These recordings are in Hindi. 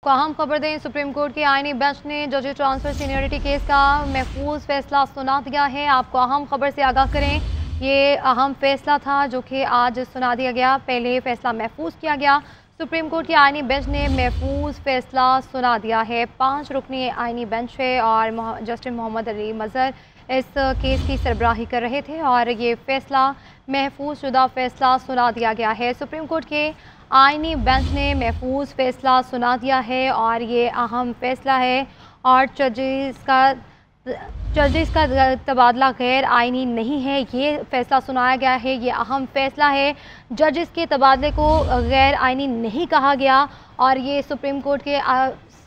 को अहम खबर दें, सुप्रीम कोर्ट के आईनी बेंच ने जजेस ट्रांसफर सीनियरिटी केस का महफूज फैसला सुना दिया है। आपको अहम खबर से आगाह करें, ये अहम फैसला था जो कि आज सुना दिया गया। पहले फैसला महफूज किया गया, सुप्रीम कोर्ट के आईनी बेंच ने महफूज फैसला सुना दिया है। 5 रुकनी आईनी बेंच है और जस्टिस मोहम्मद अली मजहर इस केस की सरबराही कर रहे थे और ये फैसला महफूज शुदा फैसला सुना दिया गया है। सुप्रीम कोर्ट के आईनी बेंच ने महफूज फैसला सुना दिया है और ये अहम फैसला है और जजेस का तबादला गैर आईनी नहीं है, ये फैसला सुनाया गया है। ये अहम फैसला है, जजेस के तबादले को गैर आईनी नहीं कहा गया और ये सुप्रीम कोर्ट के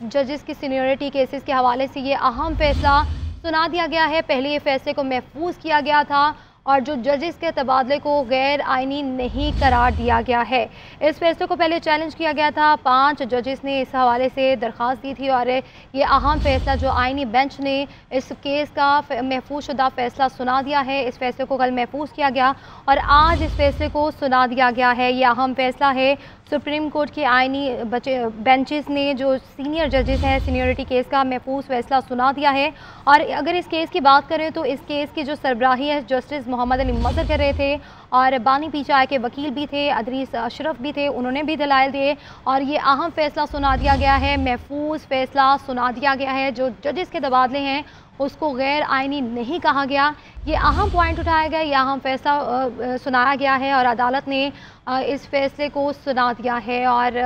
जजेस की सीनियरिटी केसेस के हवाले से ये अहम फैसला सुना दिया गया है। पहले ये फैसले को महफूज किया गया था और जो जजेस के तबादले को गैर आईनी नहीं करार दिया गया है। इस फैसले को पहले चैलेंज किया गया था, 5 जजेस ने इस हवाले से दरख्वास्त दी थी और ये अहम फैसला जो आईनी बेंच ने इस केस का महफूज शुदा फैसला सुना दिया है। इस फैसले को कल महफूज किया गया और आज इस फैसले को सुना दिया गया है। ये अहम फैसला है, सुप्रीम कोर्ट के आईनी बेंचेस ने जो सीनियर जजेस हैं सीनियरिटी केस का महफूज फैसला सुना दिया है। और अगर इस केस की बात करें तो इस केस की जो सरबराही है जस्टिस मोहम्मद अली मजहर कर रहे थे और बानी पीचाई के वकील भी थे, अदरीस अशरफ भी थे, उन्होंने भी दलाइल दिए और ये अहम फैसला सुना दिया गया है, महफूज फैसला सुना दिया गया है। जो जजेस के तबादले हैं उसको गैर आईनी नहीं कहा गया, ये अहम पॉइंट उठाया गया, ये अहम फैसला सुनाया गया है और अदालत ने इस फैसले को सुना दिया है। और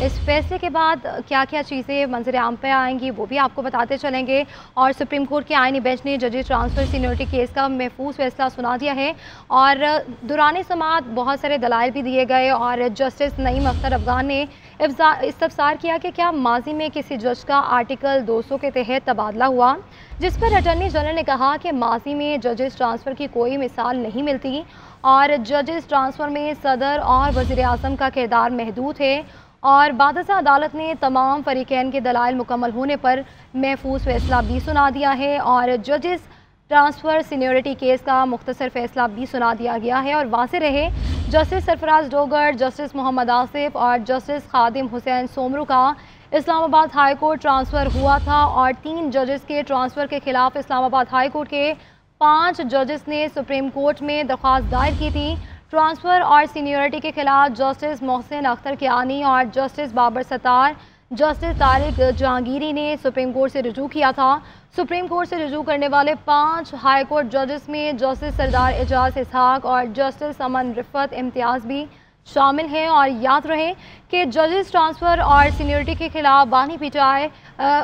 इस फैसले के बाद क्या क्या चीज़ें मंजर आम पे आएंगी वो भी आपको बताते चलेंगे। और सुप्रीम कोर्ट के आईनी बेंच ने जजेस ट्रांसफ़र सीनियरिटी केस का महफूज फैसला सुना दिया है और दुराने समात बहुत सारे दलाइल भी दिए गए और जस्टिस नईम अख्तर अफगान ने इस्तफसार किया कि क्या माजी में किसी जज का आर्टिकल 200 के तहत तबादला हुआ, जिस पर अटॉर्नी जनरल ने कहा कि माजी में जजेस ट्रांसफ़र की कोई मिसाल नहीं मिलती और जजेस ट्रांसफ़र में सदर और वज़ीर आज़म का किरदार महदूद है। और बादशाह अदालत ने तमाम फरीकैन के दलाइल मुकम्मल होने पर महफूज फैसला भी सुना दिया है और जजेस ट्रांसफ़र सीनियरिटी केस का मुख्तसर फैसला भी सुना दिया गया है। और वाज़ेह रहे, जस्टिस सरफराज डोगर, जस्टिस मोहम्मद आसिफ और जस्टिस खादिम हुसैन सोमरू का इस्लामाबाद हाई कोर्ट ट्रांसफ़र हुआ था और 3 जजेस के ट्रांसफ़र के ख़िलाफ़ इस्लामाबाद हाई कोर्ट के 5 जजेस ने सुप्रीम कोर्ट में दरख्वास्त दायर की थी। ट्रांसफ़र और सीनियरिटी के ख़िलाफ़ जस्टिस मोहसिन अख्तर कियानी और जस्टिस बाबर सत्तार, जस्टिस तारिक जहांगीरी ने सुप्रीम कोर्ट से रुजू किया था। सुप्रीम कोर्ट से रुजू करने वाले 5 हाई कोर्ट जजेस में जस्टिस सरदार एजाज इसहाक और जस्टिस अमन रिफत इम्तियाज़ भी शामिल हैं। और याद रहे कि जजेस ट्रांसफ़र और सीनियरिटी के ख़िलाफ़ बानी पिचाई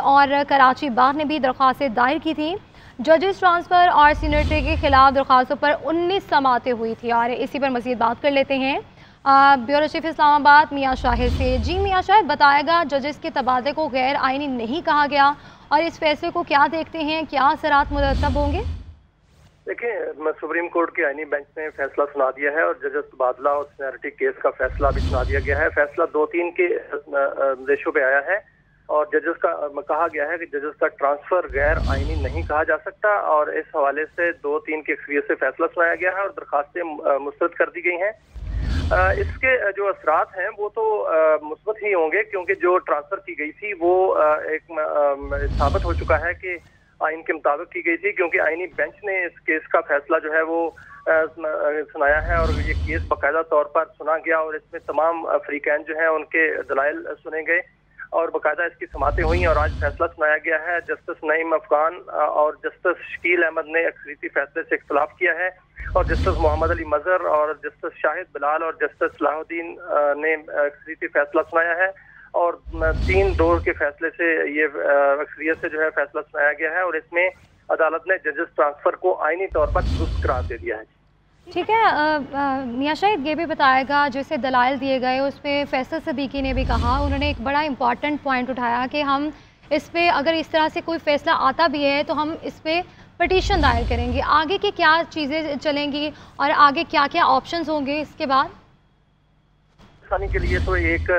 और कराची बार ने भी दरख्वास्तें दायर की थी। जजेस ट्रांसफ़र और सीनियरिटी के ख़िलाफ़ दरख्वास्तों पर 19 समातें हुई थी और इसी पर मज़ीद बात कर लेते हैं ब्यूरो चीफ इस्लामाबाद मियाँ शाहिद से। जी मियाँ शाहिद, बताएगा जजेस के तबादले को गैर आईनी नहीं कहा गया और इस फैसले को क्या देखते हैं, क्या असरात मुरतब होंगे? देखिए, सुप्रीम कोर्ट के आईनी बेंच ने फैसला सुना दिया है और जजेस तबादला और सीनियरिटी केस का फैसला भी सुना दिया गया है। फैसला 2-3 के रेशो पे आया है और जजेस का कहा गया है कि जजेस का ट्रांसफर गैर आईनी नहीं कहा जा सकता और इस हवाले से 2-3 के अक्सरियत से फैसला सुनाया गया है और दरखास्तें मुस्तरद कर दी गई हैं। इसके जो असरात हैं वो तो मुस्बत ही होंगे क्योंकि जो ट्रांसफर की गई थी वो एक साबित हो चुका है कि आइन के मुताबिक की गई थी, क्योंकि आईनी बेंच ने इस केस का फैसला जो है वो सुनाया है और ये केस बाकायदा तौर पर सुना गया और इसमें तमाम फरीकैन जो हैं उनके दलाइल सुने गए और बाकायदा इसकी समातें हुई और आज फैसला सुनाया गया है। जस्टिस नईम अफगान और जस्टिस शकील अहमद ने अक्सरियती फैसले से इख्तलाफ किया है और जस्टिस मोहम्मद अली मजहर और जस्टिस शाहिद बिलाल और जस्टिस सलाहुद्दीन ने अक्सरियती फैसला सुनाया है और 3-2 के फैसले से ये अक्सरियत से जो है फैसला सुनाया गया है और इसमें अदालत ने जजेस ट्रांसफर को आईनी तौर पर दुरुस्त करार दे दिया है। ठीक है मियाँ शाहिद, ये भी बताएगा जैसे दलाइल दिए गए उस पर फैसल सदीकी ने भी कहा, उन्होंने एक बड़ा इंपॉर्टेंट पॉइंट उठाया कि हम इस पर अगर इस तरह से कोई फ़ैसला आता भी है तो हम इस पर पटिशन दायर करेंगे। आगे की क्या चीज़ें चलेंगी और आगे क्या क्या ऑप्शंस होंगे इसके बाद? नज़रसानी के लिए तो एक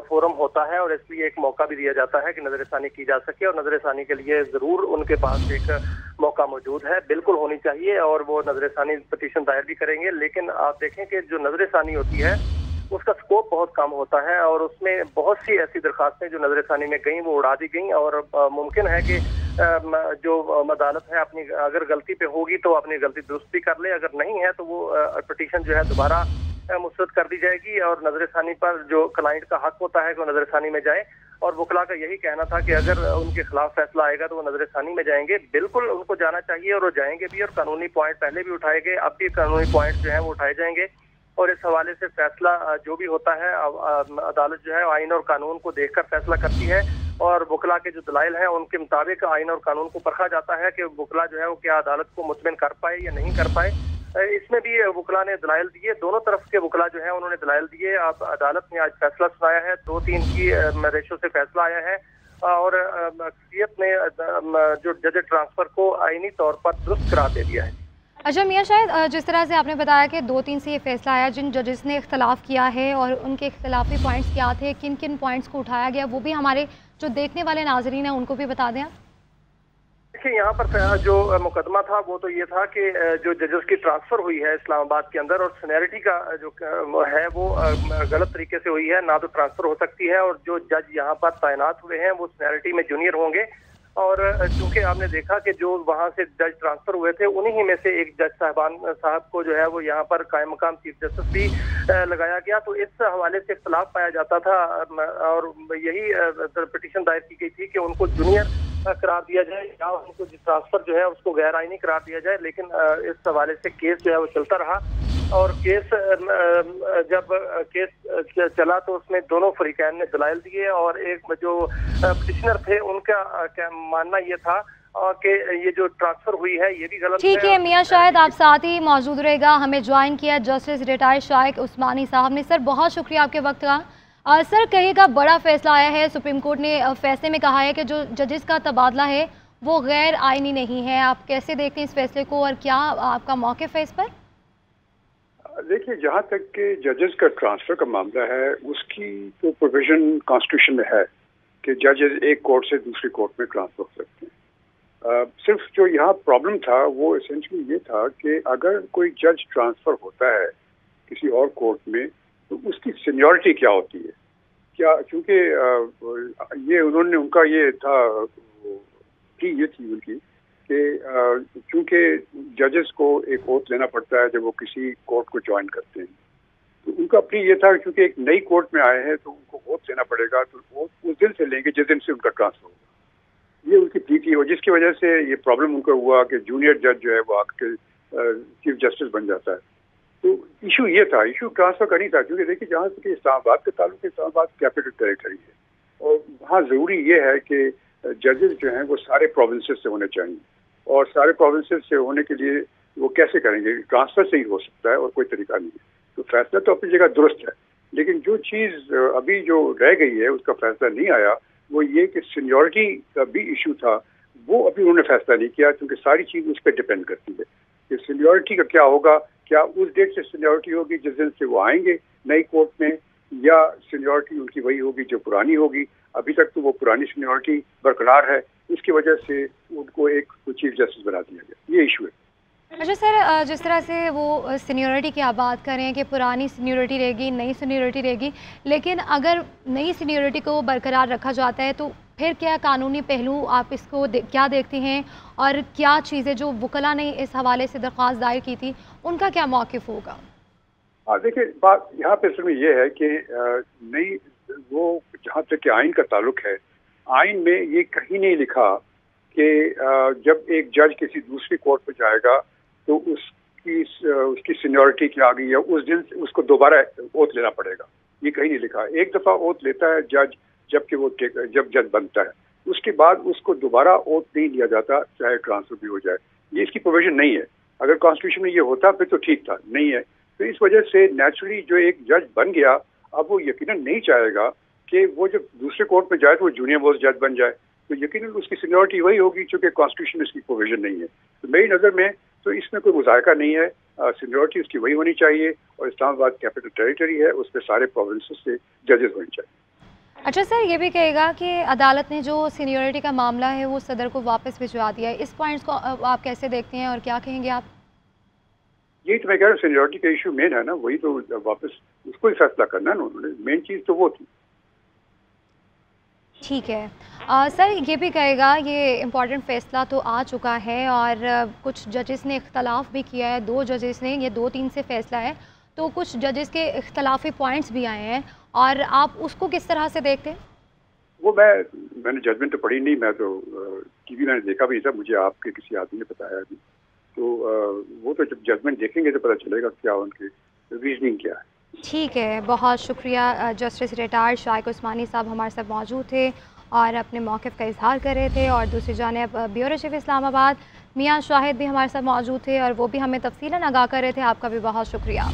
फोरम होता है और इसलिए एक मौका भी दिया जाता है कि नज़रसानी की जा सके और नज़रसानी के लिए ज़रूर उनके पास एक मौका मौजूद है, बिल्कुल होनी चाहिए और वो नज़रसानी पटिशन दायर भी करेंगे। लेकिन आप देखें कि जो नज़रसानी होती है उसका स्कोप बहुत कम होता है और उसमें बहुत सी ऐसी दरखास्तें जो नजरसानी में गई वो उड़ा दी गई और मुमकिन है कि जो अदालत है अपनी अगर गलती पे होगी तो अपनी गलती दुरुस्त भी कर ले, अगर नहीं है तो वो पिटीशन जो है दोबारा मुस्तरद कर दी जाएगी और नजरसानी पर जो क्लाइंट का हक होता है कि वो नजरसानी में जाए। और वकला का यही कहना था कि अगर उनके खिलाफ फैसला आएगा तो वो नजरसानी में जाएंगे, बिल्कुल उनको जाना चाहिए और वो जाएंगे भी और कानूनी पॉइंट पहले भी उठाए गए, अब भी कानूनी पॉइंट जो है वो उठाए जाएंगे और इस हवाले से फैसला जो भी होता है अदालत जो है आइन और कानून को देखकर फैसला करती है और वकला के जो दलाइल हैं उनके मुताबिक आइन और कानून को परखा जाता है कि वकला जो है वो क्या अदालत को मुतमिन कर पाए या नहीं कर पाए। इसमें भी वकला ने दलाइल दिए, दोनों तरफ के वकला जो है उन्होंने दलाइल दिए। अब अदालत ने आज फैसला सुनाया है, 2-3 की रेशो से फैसला आया है और अक्सरियत ने जो जज ट्रांसफर को आईनी तौर पर दुरुस्त करार दे दिया है। अच्छा मियां, शायद जिस तरह से आपने बताया कि 2-3 से ये फैसला आया, जिन जजेस ने इख्तलाफ किया है और उनके इख्तलाफी पॉइंट्स क्या थे, किन किन पॉइंट्स को उठाया गया, वो भी हमारे जो देखने वाले नाजरीन हैं उनको भी बता दें आप। देखिए यहाँ पर जो मुकदमा था वो तो ये था कि जो जजेस की ट्रांसफर हुई है इस्लामाबाद के अंदर और सीनियरिटी का जो है वो गलत तरीके से हुई है, ना तो ट्रांसफर हो सकती है और जो जज यहाँ पर तैनात हुए हैं वो सीनियरिटी में जूनियर होंगे और चूंकि आपने देखा कि जो वहाँ से जज ट्रांसफर हुए थे उन्हीं में से एक जज साहब को जो है वो यहाँ पर कायम मकाम चीफ जस्टिस भी लगाया गया, तो इस हवाले से इख्तलाफ पाया जाता था और यही पिटीशन दायर की गई थी कि उनको जूनियर करार दिया जाए या उनको ट्रांसफर जो है उसको गैर आईनी करार दिया जाए। लेकिन इस हवाले से केस जो है वो चलता रहा और केस जब केस चला तो उसमें दोनों फरीकैन ने दलाइल दिए और एक जो पिटिशनर थे उनका क्या मानना ये था कि ये जो ट्रांसफर हुई है ये भी गलत है। ठीक है मियां, शायद आप साथ ही मौजूद रहेगा, हमें ज्वाइन किया जस्टिस रिटायर्ड शाइक उस्मानी साहब ने। सर बहुत शुक्रिया आपके वक्त का। सर कहिएगा, बड़ा फैसला आया है, सुप्रीम कोर्ट ने फैसले में कहा है कि जो जजेस का तबादला है वो गैर आईनी नहीं है। आप कैसे देखते हैं इस फैसले को और क्या आपका मौक़िफ़ है इस पर? देखिए, जहाँ तक कि जजेस का ट्रांसफ़र का मामला है उसकी तो प्रोविजन कॉन्स्टिट्यूशन में है कि जजेस एक कोर्ट से दूसरी कोर्ट में ट्रांसफ़र हो सकते हैं। सिर्फ जो यहाँ प्रॉब्लम था वो एसेंशियली ये था कि अगर कोई जज ट्रांसफ़र होता है किसी और कोर्ट में तो उसकी सीनियरिटी क्या होती है, क्या, क्योंकि ये उन्होंने उनका ये था कि ये थी उनकी कि चूँकि जजेस को एक ओथ लेना पड़ता है जब वो किसी कोर्ट को ज्वाइन करते हैं, तो उनका अपनी ये था क्योंकि एक नई कोर्ट में आए हैं तो उनको ओथ लेना पड़ेगा, तो ओथ उस दिन से लेंगे जिस दिन से उनका ट्रांसफर होगा। ये उनकी प्ली थी और जिसकी वजह से ये प्रॉब्लम उनको हुआ कि जूनियर जज जो है वो आके चीफ जस्टिस बन जाता है। तो इशू ये था, इशू ट्रांसफर का नहीं था, क्योंकि देखिए जहाँ से इस्लामाबाद के ताल्लुक, इस्लामाबाद कैपिटल टेरिटरी है और वहाँ ज़रूरी ये है कि जजेस जो हैं वो सारे प्रोविंसेस से होने चाहिए और सारे प्रोविंसेस से होने के लिए वो कैसे करेंगे, ट्रांसफर से ही हो सकता है और कोई तरीका नहीं है। तो फैसला तो अपनी जगह दुरुस्त है, लेकिन जो चीज़ अभी जो रह गई है उसका फैसला नहीं आया वो ये कि सीनियरिटी का भी इशू था, वो अभी उन्होंने फैसला नहीं किया क्योंकि सारी चीज़ उस पर डिपेंड करती है कि सीनियरिटी का क्या होगा। क्या उस डेट से सीनियरिटी होगी जिस दिन से वो आएंगे नई कोर्ट में, या सीनियरिटी उनकी वही होगी जो पुरानी होगी? अभी तक तो वो पुरानी सीनियरिटी बरकरार है, इसकी वजह से उनको एक चीफ जस्टिस बना दिया गया, ये इशू है। अच्छा सर, जिस तरह से वो सीनियरिटी की आप बात कर रहे हैं कि पुरानी सीनियरिटी रहेगी, नई सीनियरिटी रहेगी, लेकिन अगर नई सीनियरिटी को बरकरार रखा जाता है तो फिर क्या कानूनी पहलू आप इसको क्या देखते हैं और क्या चीज़ें जो वकला ने इस हवाले से दरख्वास्त दायर की थी उनका क्या मौक़िफ़ होगा? देखिए, बात यहाँ पे इसमें ये है कि नई वो जहाँ तक कि आइन का ताल्लुक है, आइन में ये कहीं नहीं लिखा कि जब एक जज किसी दूसरी कोर्ट में जाएगा तो उसकी सीनियरिटी क्या आ गई है, उस दिन उसको दोबारा ओथ लेना पड़ेगा, ये कहीं नहीं लिखा। एक दफ़ा ओथ लेता है जज जब जज बनता है, उसके बाद उसको दोबारा ओथ नहीं लिया जाता, चाहे ट्रांसफर भी हो जाए। ये इसकी प्रोविजन नहीं है। अगर कॉन्स्टिट्यूशन में ये होता फिर तो ठीक था, नहीं है। तो इस वजह से नेचुरली जो एक जज बन गया अब वो यकीनन नहीं चाहेगा कि वो जब दूसरे कोर्ट में जाए तो वो जूनियर मोस्ट जज बन जाए, तो यकीनन उसकी सीनियरिटी वही होगी क्योंकि कॉन्स्टिट्यूशन में इसकी प्रोविजन नहीं है। तो मेरी नज़र में तो इसमें कोई मुज़ायका नहीं है, सीनियरिटी उसकी वही होनी चाहिए और इस्लामाबाद कैपिटल टेरिटरी है, उस पर सारे प्रोविंसेस से जजेस होने चाहिए। अच्छा सर, ये भी कहेगा कि अदालत ने जो सीनियरिटी का मामला है वो सदर को वापस भिजवा दिया है, इस पॉइंट्स को आप कैसे देखते हैं और क्या कहेंगे आप? यही तो मैं कह रहा हूँ, सीनियरिटी का इशू मेन है ना, वही तो वापस उसको ही फैसला करना है ना उन्होंने, मेन चीज़ तो वो थी। ठीक है। सर ये भी कहेगा, ये इम्पॉर्टेंट फ़ैसला तो आ चुका है और कुछ जजेस ने इख्तलाफ भी किया है, 2 जजेस ने, ये 2-3 से फ़ैसला है, तो कुछ जजेस के इख्तलाफी पॉइंट्स भी आए हैं और आप उसको किस तरह से देखते हैं? वो मैंने जजमेंट तो पढ़ी नहीं, मैं तो टीवी मैंने देखा भी नहीं था, मुझे आपके किसी आदमी ने बताया अभी। तो वो तो जब जजमेंट देखेंगे तो पता चलेगा क्या उनकी रीजनिंग क्या है। ठीक है, बहुत शुक्रिया। जस्टिस रिटायर्ड शाइक उस्मानी साहब हमारे साथ मौजूद थे और अपने मौक़िफ़ का इज़हार कर रहे थे, और दूसरी जानिब ब्यूरो चीफ़ इस्लामाबाद मियां शाहिद भी हमारे साथ मौजूद थे और वो भी हमें तफ़सीलन आगाह कर रहे थे। आपका भी बहुत शुक्रिया।